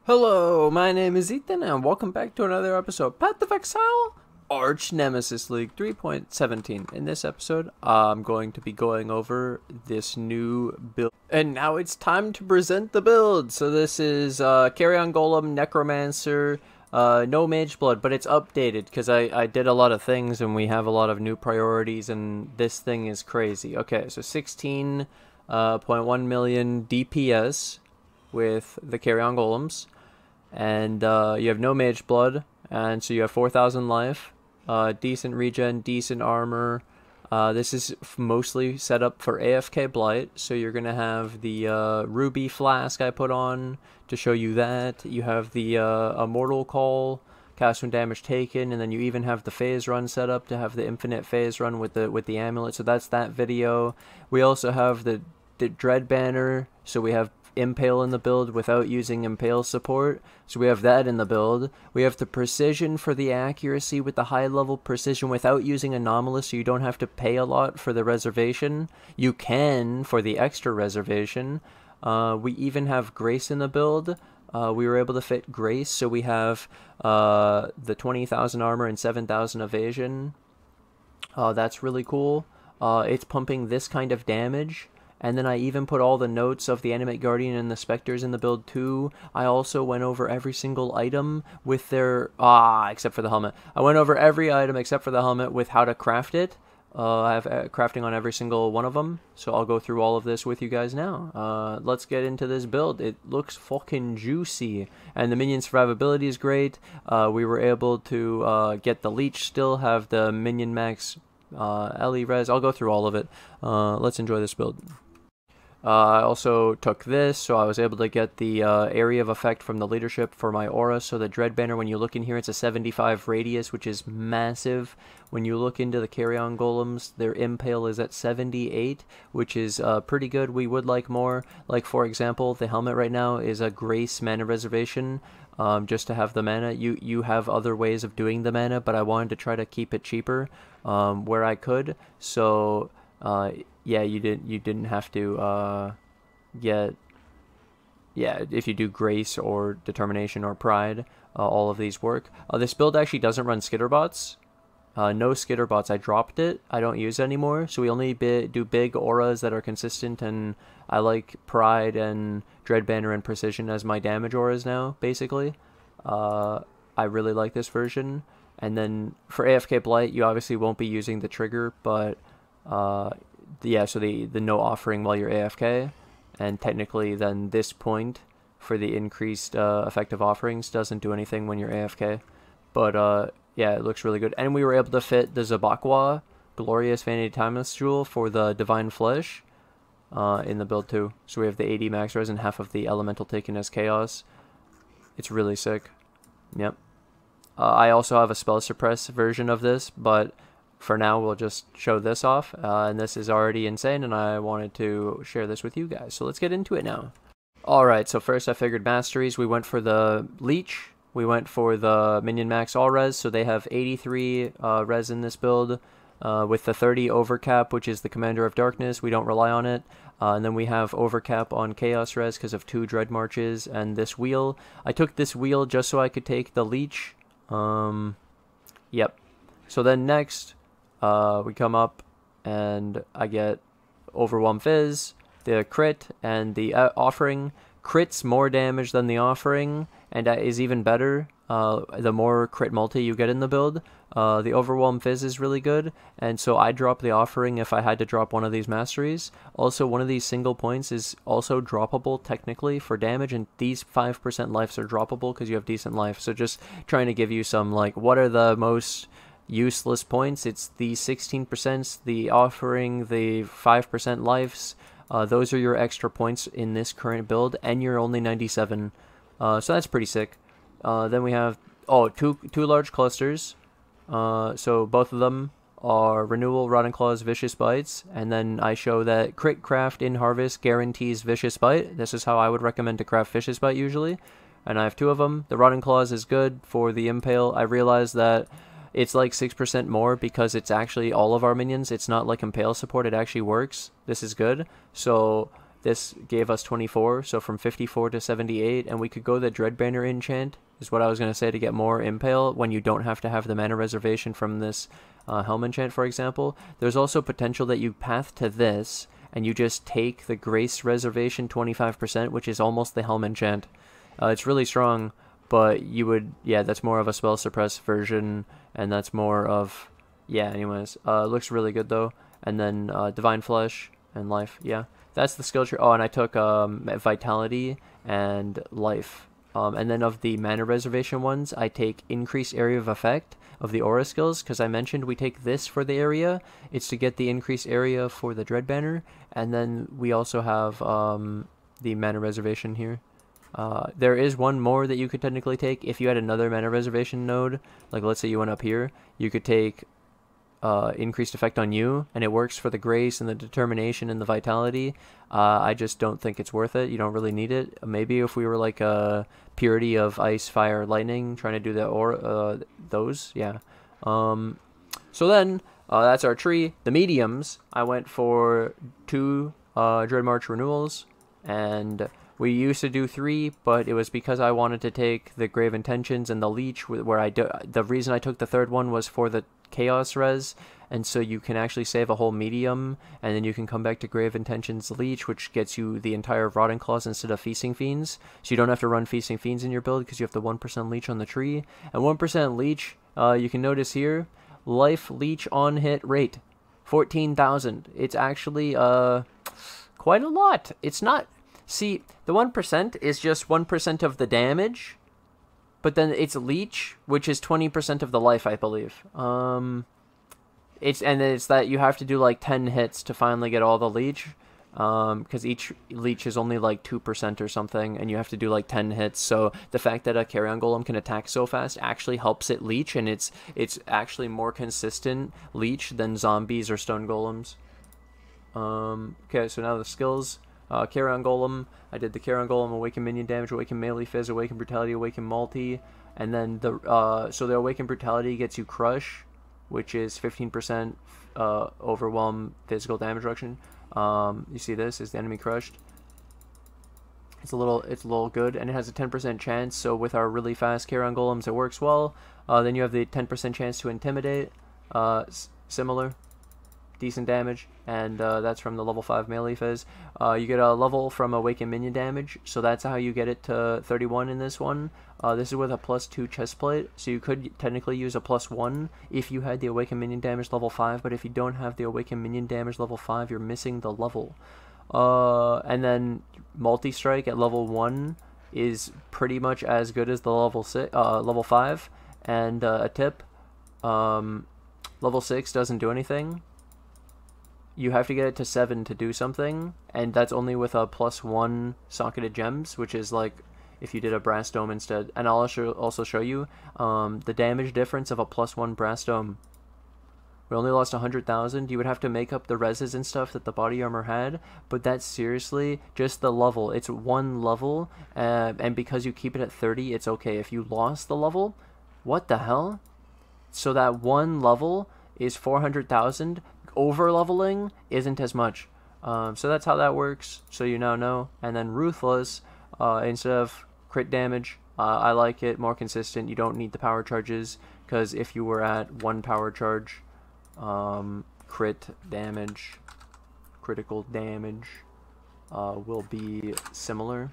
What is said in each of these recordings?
Hello, my name is Ethan, and welcome back to another episode of Path of Exile Archnemesis League 3.17. In this episode, I'm going to be going over this new build. And now it's time to present the build. So this is Carrion Golem Necromancer, no mage blood, but it's updated because I did a lot of things and we have a lot of new priorities, and this thing is crazy. Okay, so 16.1 million DPS with the Carrion Golems. And you have no mage blood, and so you have 4,000 life, decent regen, decent armor. This is mostly set up for AFK Blight, so you're going to have the ruby flask I put on to show you that. You have the immortal call, cast when damage taken, and then you even have the phase run set up to have the infinite phase run with the amulet, so that's that video. We also have the dread banner, so we have Impale in the build without using Impale support, so we have that in the build. We have the precision for the accuracy with the high level precision without using anomalous, so you don't have to pay a lot for the reservation. You can for the extra reservation. We even have grace in the build. We were able to fit grace, so we have the 20,000 armor and 7,000 evasion. That's really cool. It's pumping this kind of damage. And then I even put all the notes of the animate guardian and the spectres in the build too. I also went over every single item with their except for the helmet. I went over every item except for the helmet with how to craft it. I have crafting on every single one of them, so I'll go through all of this with you guys now. Let's get into this build. It looks fucking juicy, and the minion survivability is great. We were able to get the leech still, have the minion max LE res. I'll go through all of it. Let's enjoy this build. I also took this, so I was able to get the area of effect from the leadership for my aura. So the dread banner, when you look in here, it's a 75 radius, which is massive. When you look into the Carrion Golems, their impale is at 78, which is pretty good. We would like more. Like, for example, the helmet right now is a grace mana reservation. Just to have the mana. You have other ways of doing the mana, but I wanted to try to keep it cheaper where I could. So yeah, you didn't have to get, yeah, if you do grace or determination or pride, all of these work. This build actually doesn't run skitterbots. No skitterbots. I dropped it. I don't use it anymore, so we only do big auras that are consistent, and I like pride and dread banner and precision as my damage auras now, basically. I really like this version. And then for AFK Blight, you obviously won't be using the trigger, but yeah, so the no offering while you're AFK, and technically then this point for the increased effective offerings doesn't do anything when you're AFK, but yeah, it looks really good. And we were able to fit the Zabakwa Glorious Vanity Timeless Jewel for the Divine Flesh in the build too, so we have the 80 max res and half of the elemental taken as chaos. It's really sick. Yep. I also have a spell suppress version of this, but for now, we'll just show this off, and this is already insane, and I wanted to share this with you guys. So let's get into it now. Alright, so first I figured Masteries. We went for the Leech. We went for the Minion Max All Res, so they have 83 res in this build, with the 30 Overcap, which is the Commander of Darkness. We don't rely on it. And then we have Overcap on Chaos res because of 2 Dread Marches and this wheel. I took this wheel just so I could take the Leech. Yep. So then next, we come up and I get Overwhelm Fizz, the crit, and the offering. Crit's more damage than the offering, and is even better the more crit multi you get in the build. The Overwhelm Fizz is really good, and so I drop the offering if I had to drop one of these Masteries. Also, one of these single points is also droppable technically for damage, and these 5% lives are droppable because you have decent life. So just trying to give you some, like, what are the most useless points? It's the 16%, the offering, the 5% lives. Those are your extra points in this current build, and you're only 97. So that's pretty sick. Then we have two large clusters. So both of them are Renewal, Rotten Claws, Vicious Bites, and then I show that Crit Craft in Harvest guarantees Vicious Bite. This is how I would recommend to craft Vicious Bite usually, and I have 2 of them. The Rotten Claws is good for the Impale. I realized that it's like 6% more because it's actually all of our minions. It's not like Impale support. It actually works. This is good. So this gave us 24, so from 54 to 78, and we could go the Dreadbanner enchant, is what I was going to say, to get more Impale when you don't have to have the mana reservation from this Helm enchant, for example. There's also potential that you path to this, and you just take the Grace reservation 25%, which is almost the Helm enchant. It's really strong, but you would, yeah, that's more of a spell suppress version, and that's more of, yeah, anyways. It looks really good, though. And then Divine Flesh and Life, yeah. That's the skill tree. Oh, and I took Vitality and Life. And then of the mana reservation ones, I take Increased Area of Effect of the aura skills, because I mentioned we take this for the area. It's to get the increased area for the Dreadbanner. And then we also have the mana reservation here. There is one more that you could technically take. If you had another mana reservation node, like let's say you went up here, you could take increased effect on you, and it works for the Grace and the Determination and the Vitality. I just don't think it's worth it. You don't really need it. Maybe if we were like a Purity of Ice, Fire, Lightning, trying to do the those, yeah. So then, that's our tree. The mediums, I went for 2 Dreadmarch renewals, and we used to do 3, but it was because I wanted to take the Grave Intentions and the Leech, where the reason I took the 3rd one was for the Chaos res, and so you can actually save a whole medium, and then you can come back to Grave Intentions Leech, which gets you the entire Rotting Claws instead of Feasting Fiends, so you don't have to run Feasting Fiends in your build because you have the 1% Leech on the tree. And 1% Leech, you can notice here, Life Leech on hit rate, 14,000. It's actually quite a lot. It's not, see, the 1% is just 1% of the damage, but then it's Leech, which is 20% of the life, I believe. It's that you have to do like 10 hits to finally get all the Leech, because each Leech is only like 2% or something, and you have to do like 10 hits. So the fact that a Carrion Golem can attack so fast actually helps it Leech, and it's actually more consistent Leech than zombies or stone golems. Okay, so now the skills. Carrion Golem, I did the Carrion Golem, Awaken Minion Damage, Awaken Melee Fizz, Awaken Brutality, Awaken Multi, and then so the Awaken Brutality gets you Crush, which is 15% Overwhelm Physical Damage Reduction. You see this, is the enemy crushed. It's a little good, and it has a 10% chance, so with our really fast Carrion Golems it works well. Then you have the 10% chance to Intimidate, similar. Decent damage, and that's from the level 5 melee fizz. You get a level from Awaken Minion Damage, so that's how you get it to 31 in this one. This is with a +2 chestplate, so you could technically use a +1 if you had the Awaken Minion Damage level 5, but if you don't have the Awaken Minion Damage level 5, you're missing the level. And then Multi-Strike at level 1 is pretty much as good as the level 5, and a tip, level 6 doesn't do anything. You have to get it to 7 to do something, and that's only with a +1 Socketed Gems, which is like if you did a Brass Dome instead. And I'll also show you the damage difference of a +1 Brass Dome. We only lost 100,000. You would have to make up the reses and stuff that the body armor had, but that's seriously just the level. It's 1 level, and because you keep it at 30, it's okay. If you lost the level, what the hell? So that 1 level is 400,000. Over leveling isn't as much, so that's how that works, so you now know. And then Ruthless, instead of crit damage, I like it more consistent. You don't need the power charges, because if you were at 1 power charge, crit damage, critical damage will be similar,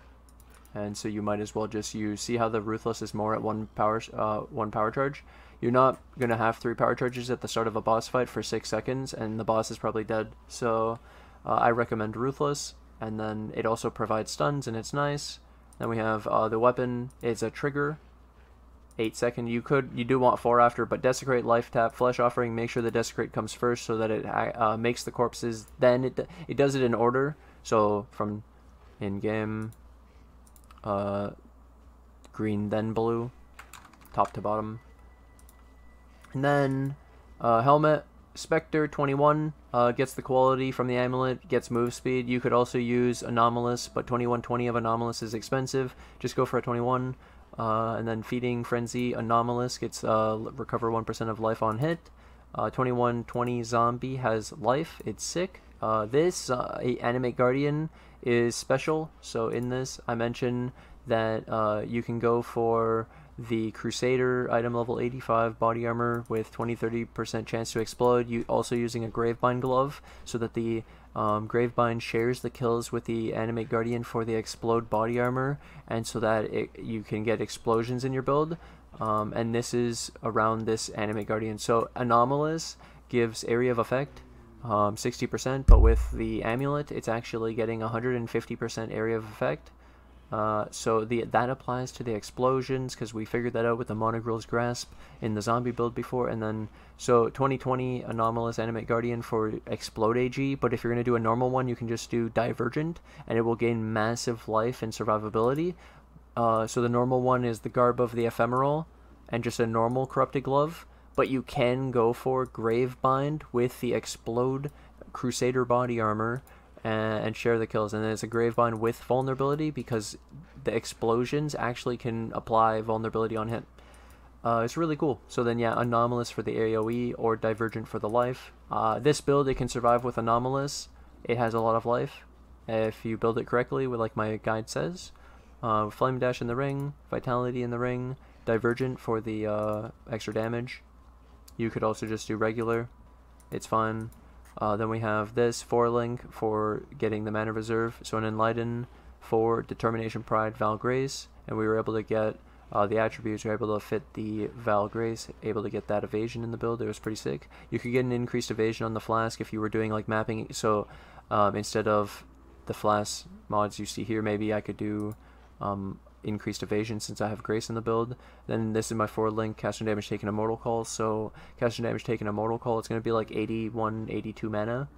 and so you might as well just use, see how the Ruthless is more at 1 power charge. You're not going to have 3 power charges at the start of a boss fight for 6 seconds, and the boss is probably dead. So I recommend Ruthless, and then it also provides stuns, and it's nice. Then we have the weapon is a trigger, 8 second. You do want 4 after, but Desecrate, Life Tap, Flesh Offering, make sure the Desecrate comes first so that it makes the corpses, then it does it in order. So from in-game, green then blue, top to bottom. And then helmet, Spectre 21 gets the quality from the amulet, gets move speed. You could also use Anomalous, but 2120 of Anomalous is expensive. Just go for a 21. And then Feeding Frenzy, Anomalous gets recover 1% of life on hit. 2120 Zombie has life. It's sick. This Animate Guardian is special. So in this, I mentioned that you can go for the Crusader item level 85 body armor with 20-30% chance to explode. You also using a Gravebind glove so that the Gravebind shares the kills with the Animate Guardian for the explode body armor, and so that you can get explosions in your build. And this is around this Animate Guardian. So Anomalous gives area of effect 60%, but with the amulet it's actually getting 150% area of effect. So that applies to the explosions, because we figured that out with the Monogrill's Grasp in the zombie build before. And then, so 2020 Anomalous Animate Guardian for Explode AG, but if you're going to do a normal one, you can just do Divergent, and it will gain massive life and survivability. So the normal one is the Garb of the Ephemeral, and just a normal Corrupted Glove, but you can go for Gravebind with the Explode Crusader body armor, and share the kills. And then it's a Gravebind with vulnerability, because the explosions actually can apply vulnerability on him. It's really cool. So then, yeah, Anomalous for the AoE or Divergent for the life. This build, it can survive with Anomalous. It has a lot of life if you build it correctly, like my guide says. Flame Dash in the ring, Vitality in the ring, Divergent for the extra damage. You could also just do regular. It's fine. Then we have this 4-link for getting the mana reserve. So an Enlighten for Determination, Pride, Val Grace, and we were able to get the attributes. We were able to fit the Val Grace, able to get that evasion in the build. It was pretty sick. You could get an increased evasion on the flask if you were doing like mapping. So instead of the flask mods you see here, maybe I could do increased evasion since I have Grace in the build. Then this is my 4-link, casting damage taken a Mortal Call. So casting damage taken a Mortal Call, it's going to be like 81, 82 mana,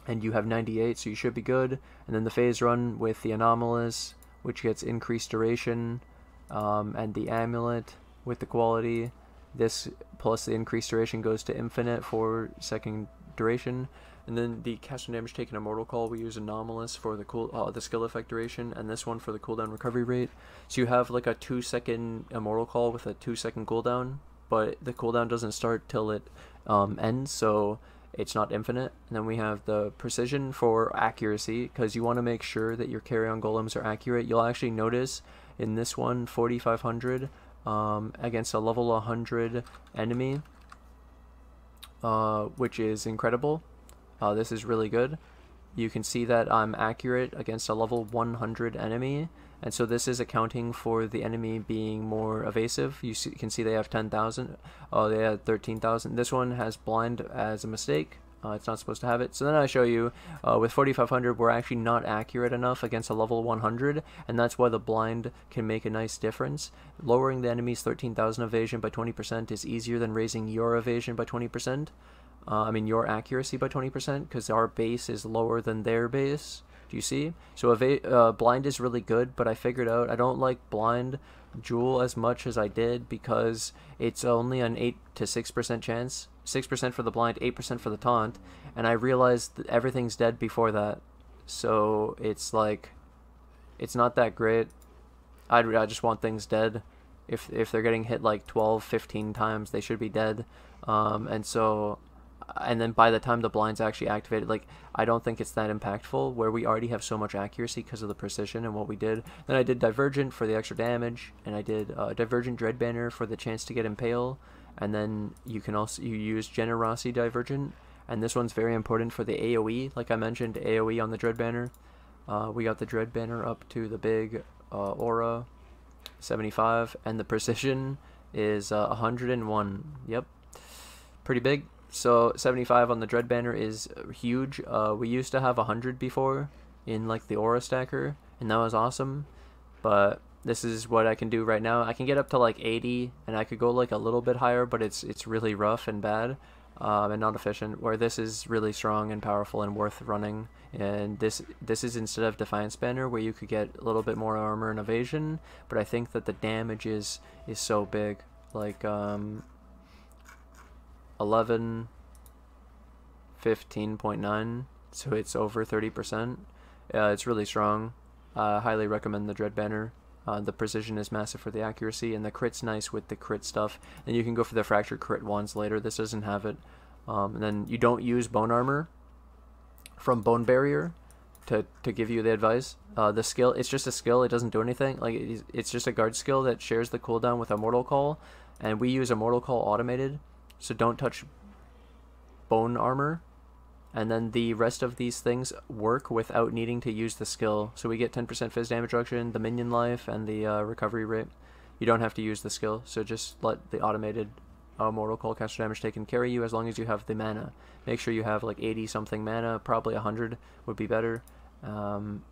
and you have 98, so you should be good. And then the phase run with the Anomalous, which gets increased duration, and the Amulet with the quality. This plus the increased duration goes to infinite for second duration. And then the casting damage taken a Mortal Call, we use Anomalous for the skill effect duration, and this one for the cooldown recovery rate. So you have like a 2-second Immortal Call with a 2-second cooldown, but the cooldown doesn't start till it ends, so it's not infinite. And then we have the Precision for accuracy, because you want to make sure that your Carrion Golems are accurate. You'll actually notice in this one, 4500 against a level 100 enemy, which is incredible. This is really good. You can see that I'm accurate against a level 100 enemy, and so this is accounting for the enemy being more evasive. You can see they have 10,000. Oh, they had 13,000. This one has blind as a mistake. It's not supposed to have it. So then I show you with 4500 we're actually not accurate enough against a level 100, and that's why the blind can make a nice difference. Lowering the enemy's 13,000 evasion by 20% is easier than raising your evasion by 20%. Your accuracy by 20%, because our base is lower than their base. Do you see? So blind is really good, but I figured out I don't like blind jewel as much as I did, because it's only an 8 to 6% chance. 6% for the blind, 8% for the taunt, and I realized that everything's dead before that. So it's like, it's not that great. I just want things dead. If they're getting hit like 12, 15 times, they should be dead. And then by the time the blind's actually activated, like, I don't think it's that impactful, where we already have so much accuracy because of the precision and what we did. Then I did Divergent for the extra damage, and I did Divergent Dread Banner for the chance to get Impale, and then you use Generosity Divergent, and this one's very important for the AoE. Like I mentioned, AoE on the Dread Banner. We got the Dread Banner up to the big aura, 75, and the precision is 101. Yep, pretty big. So 75 on the Dread Banner is huge. We used to have 100 before in like the aura stacker, and that was awesome, but this is what I can do right now. I can get up to like 80, and I could go like a little bit higher, but it's really rough and bad, and not efficient, where this is really strong and powerful and worth running. And this is instead of Defiance Banner, where you could get a little bit more armor and evasion, but I think that the damage is so big, like 11, 15.9, so it's over 30%. It's really strong. Highly recommend the Dread Banner. The precision is massive for the accuracy, and the crit's nice with the crit stuff. Then you can go for the fractured crit ones later. This doesn't have it. And then you don't use bone armor from Bone Barrier, to give you the advice. The skill, it's just a skill. It doesn't do anything. Like it's just a guard skill that shares the cooldown with a Mortal Call, and we use a Mortal Call automated, so don't touch bone armor. And then the rest of these things work without needing to use the skill. So we get 10% phys damage reduction, the minion life, and the recovery rate. You don't have to use the skill, so just let the automated Mortal Call caster damage taken carry you as long as you have the mana. Make sure you have like 80 something mana, probably 100 would be better. And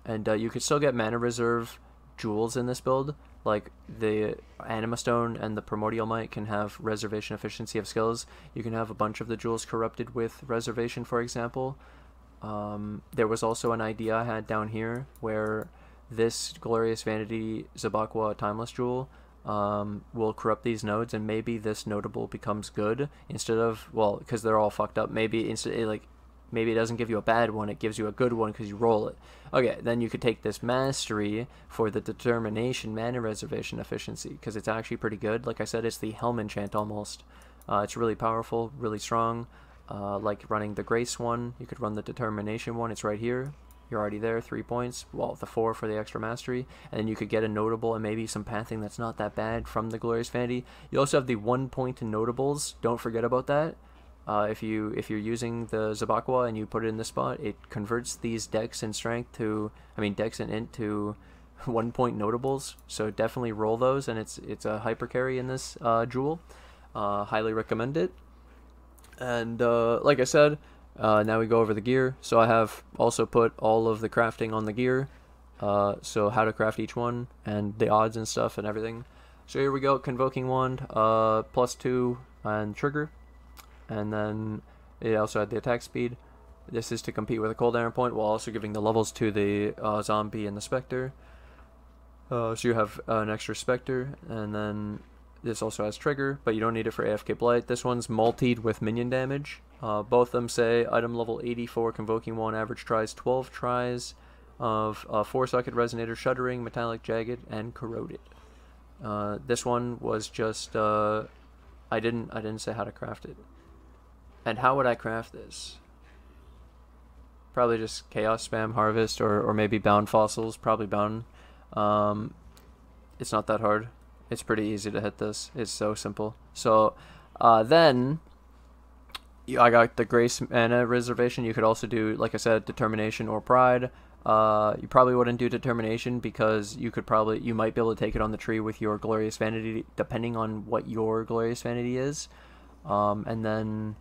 you could still get mana reserve jewels in this build. Like the Anima Stone and the Primordial Might can have reservation efficiency of skills. You can have a bunch of the jewels corrupted with reservation, for example. There was also an idea I had down here where this Glorious Vanity Zabaqua Timeless Jewel will corrupt these nodes, and maybe this notable becomes good instead of, well, because they're all fucked up. Maybe maybe it doesn't give you a bad one, it gives you a good one because you roll it. Okay, then you could take this Mastery for the Determination mana reservation efficiency, because it's actually pretty good. Like I said, it's the Helm enchant almost. It's really powerful, really strong. Like running the Grace one, you could run the Determination one, it's right here. You're already there, 3 points. Well, the 4 for the extra Mastery. And then you could get a notable and maybe some pathing that's not that bad from the Glorious Vanity. You also have the 1 point notables. Don't forget about that. If you're using the Zabaqua and you put it in this spot, it converts these Dex and Strength to, Dex and Int to 1 point notables. So definitely roll those, and it's a hyper carry in this jewel. Highly recommend it. And like I said, now we go over the gear. So I have also put all of the crafting on the gear. So how to craft each one and the odds and stuff and everything. So here we go. Convoking Wand, +2 and trigger. And then it also had the attack speed. This is to compete with a cooldown point while also giving the levels to the zombie and the Spectre. So you have an extra Spectre, and then this also has trigger, but you don't need it for AFK Blight. This one's multied with minion damage. Both of them say item level 84, Convoking Wand, average tries, 12 tries of 4-socket Resonator, Shuddering, Metallic, Jagged, and Corroded. This one was just, I didn't say how to craft it. And how would I craft this? Probably just Chaos Spam Harvest, or maybe Bound Fossils, probably Bound. It's not that hard. It's pretty easy to hit this. It's so simple. So then I got the Grace mana reservation. You could also do, like I said, Determination or Pride. You probably wouldn't do Determination because you might be able to take it on the tree with your Glorious Vanity, depending on what your Glorious Vanity is. And then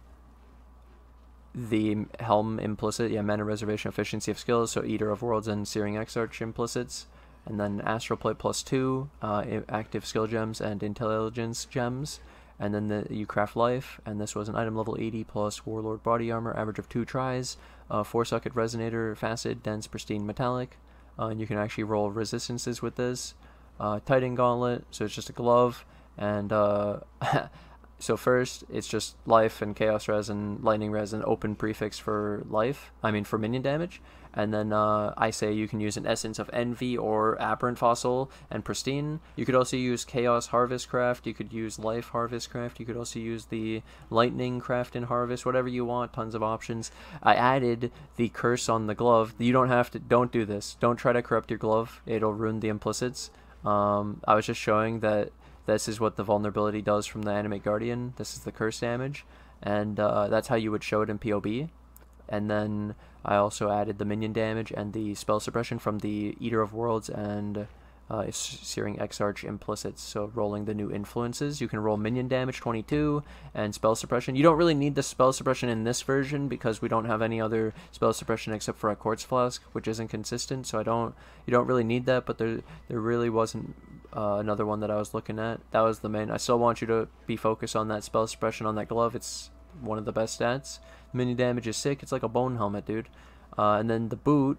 the Helm implicit, mana reservation efficiency of skills, so Eater of Worlds and Searing Exarch implicits. And then Astral Plate +2, active skill gems and intelligence gems. And then you craft life, and this was an item level 80 plus Warlord body armor, average of 2 tries, 4-socket Resonator, Facet, Dense, Pristine, Metallic. And you can actually roll resistances with this. Titan Gauntlet, so it's just a glove. And so first, it's just life and chaos res and lightning res and open prefix for life. For minion damage. And then I say you can use an Essence of Envy or Aberrant Fossil and Pristine. You could also use Chaos Harvest Craft. You could use Life Harvest Craft. You could also use the Lightning Craft and Harvest. Whatever you want. Tons of options. I added the Curse on the glove. You don't have to. Don't do this. Don't try to corrupt your glove. It'll ruin the implicits. I was just showing that this is what the vulnerability does from the Animate Guardian. This is the curse damage, and that's how you would show it in POB. And then I also added the minion damage and the spell suppression from the Eater of Worlds and Searing Exarch implicits. So rolling the new influences, you can roll minion damage 22 and spell suppression. You don't really need the spell suppression in this version because we don't have any other spell suppression except for a Quartz Flask, which isn't consistent. So you don't really need that. But there really wasn't another one that I was looking at. That was the main. I still want you to be focused on that spell suppression on that glove. It's one of the best stats. Minion damage is sick. It's like a bone helmet, dude. And then the boot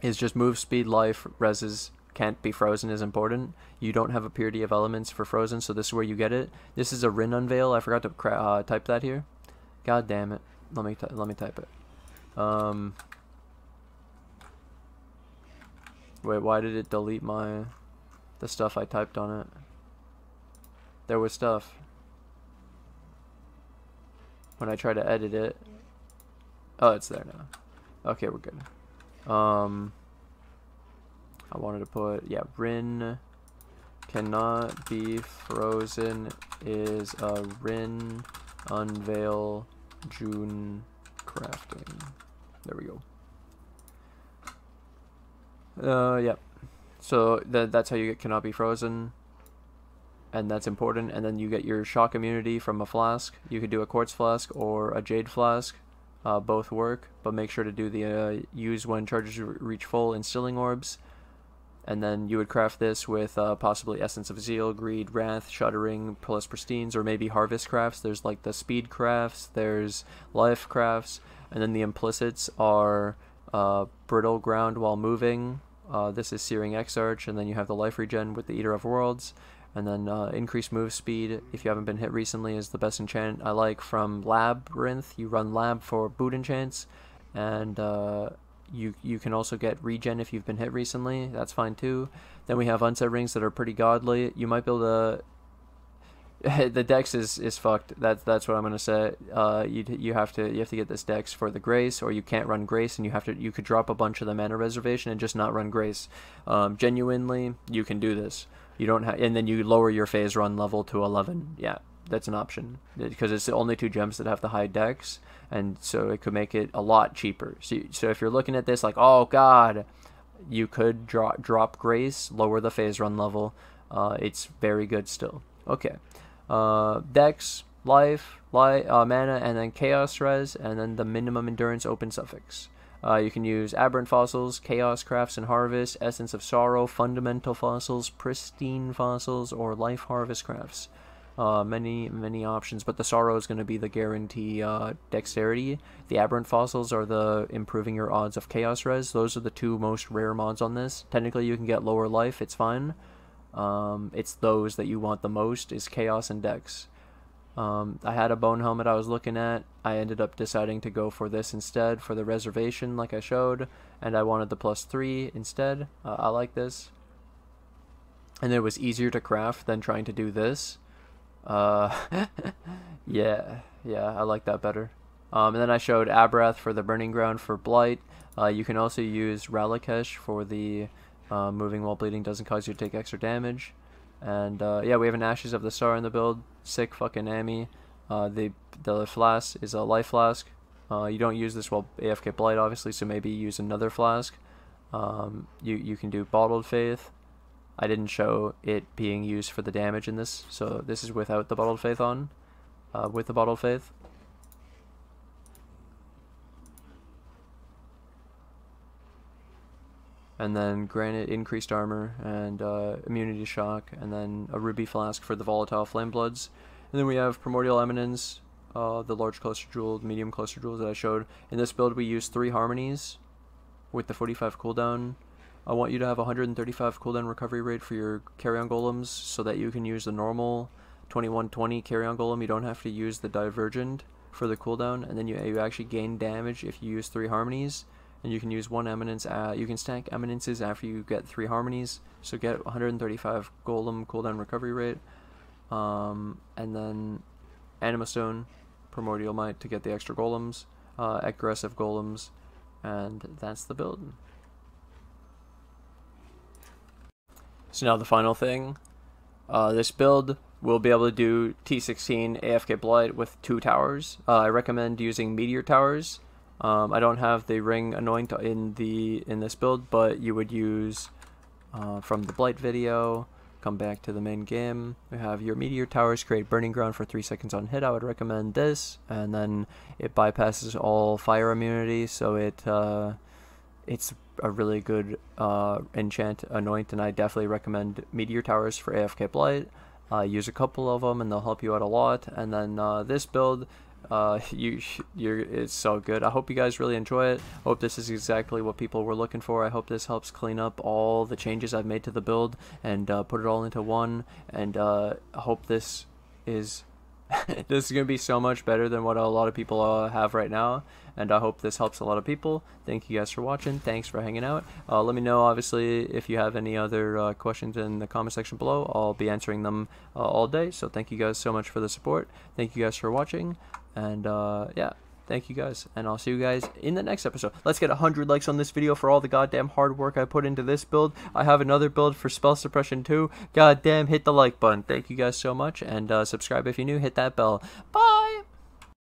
is just move, speed, life, reses. Can't be frozen is important. You don't have a purity of elements for frozen, so this is where you get it. This is a Rin Unveil. I forgot to type that here. God damn it. Let me type it. Wait, why did it delete the stuff I typed on it? There was stuff. When I try to edit it. Oh, it's there now. Okay, we're good. I wanted to put, yeah, Rin cannot be frozen is a Rin unveil June crafting. There we go. Yeah. So that's how you get cannot be frozen. And that's important. And then you get your shock immunity from a flask. You could do a quartz flask or a jade flask. Both work, but make sure to do the use when charges reach full instilling orbs. And then you would craft this with possibly Essence of Zeal, Greed, Wrath, Shuddering, plus Pristines, or maybe Harvest crafts. There's like the Speed crafts, there's Life crafts, and then the implicits are Brittle Ground while moving. This is Searing Exarch, and then you have the Life Regen with the Eater of Worlds. And then increased move speed, if you haven't been hit recently, is the best enchant I like from Labyrinth. You run Lab for boot enchants, and you can also get regen if you've been hit recently. That's fine too. Then we have unset rings that are pretty godly. You might be able to... the dex is fucked. That's what I'm gonna say. You have to get this dex for the grace, or you can't run grace, and you could drop a bunch of the mana reservation and just not run grace. Genuinely, you can do this. You don't have, and then you lower your phase run level to 11. Yeah, that's an option because it's the only 2 gems that have the high dex, and so it could make it a lot cheaper. So if you're looking at this like, oh god, you could drop grace, lower the phase run level. It's very good still. Okay, dex, life, mana, and then chaos res, and then the minimum endurance open suffix. You can use aberrant fossils, chaos crafts and harvest, essence of sorrow, fundamental fossils, pristine fossils, or life harvest crafts. Many options, but the sorrow is going to be the guarantee dexterity. The aberrant fossils are the improving your odds of chaos res. Those are the 2 most rare mods on this. Technically you can get lower life, it's fine. It's those that you want the most is chaos and dex. I had a bone helmet I was looking at. I ended up deciding to go for this instead for the reservation like I showed, and I wanted the +3 instead. I like this, and it was easier to craft than trying to do this. Yeah, I like that better. And then I showed Abberath for the Burning Ground for Blight. You can also use Ralakesh for the moving while bleeding doesn't cause you to take extra damage. And yeah, we have an Ashes of the Star in the build. Sick fucking Ammy. The flask is a life flask. You don't use this while AFK Blight, obviously, so maybe use another flask. You can do Bottled Faith. I didn't show it being used for the damage in this, so this is without the Bottled Faith on. With the Bottled Faith. And then granite increased armor and immunity to shock, and then a ruby flask for the volatile flame bloods. And then we have primordial eminence, the large cluster jewel, medium cluster jewels that I showed. In this build we use 3 harmonies with the 45 cooldown. I want you to have 135 cooldown recovery rate for your Carrion Golems so that you can use the normal 2120 Carrion Golem. You don't have to use the Divergent for the cooldown, and then you actually gain damage if you use 3 harmonies. And you can use 1 eminence. You can stack eminences after you get 3 harmonies. So get 135 golem cooldown recovery rate. And then Anima Stone, Primordial Might to get the extra golems. Aggressive golems. And that's the build. So now the final thing. This build will be able to do T16 AFK Blight with 2 towers. I recommend using Meteor Towers. I don't have the ring anoint in this build, but you would use from the Blight video. Come back to the main game. We have your Meteor Towers create Burning Ground for 3 seconds on hit. I would recommend this, and then it bypasses all fire immunity, so it's a really good enchant anoint, and I definitely recommend Meteor Towers for AFK Blight. Use a couple of them, and they'll help you out a lot. And then this build. It's so good. I hope you guys really enjoy it. I hope this is exactly what people were looking for. I hope this helps clean up all the changes I've made to the build and put it all into one. And I hope this is this is gonna be so much better than what a lot of people have right now. And I hope this helps a lot of people. Thank you guys for watching. Thanks for hanging out. Let me know, obviously, if you have any other questions in the comment section below. I'll be answering them all day. So thank you guys so much for the support. Thank you guys for watching. And yeah, thank you guys, and I'll see you guys in the next episode. Let's get 100 likes on this video for all the goddamn hard work I put into this build. I have another build for spell suppression too. Goddamn, hit the like button. Thank you guys so much, and subscribe if you're new. Hit that bell. Bye.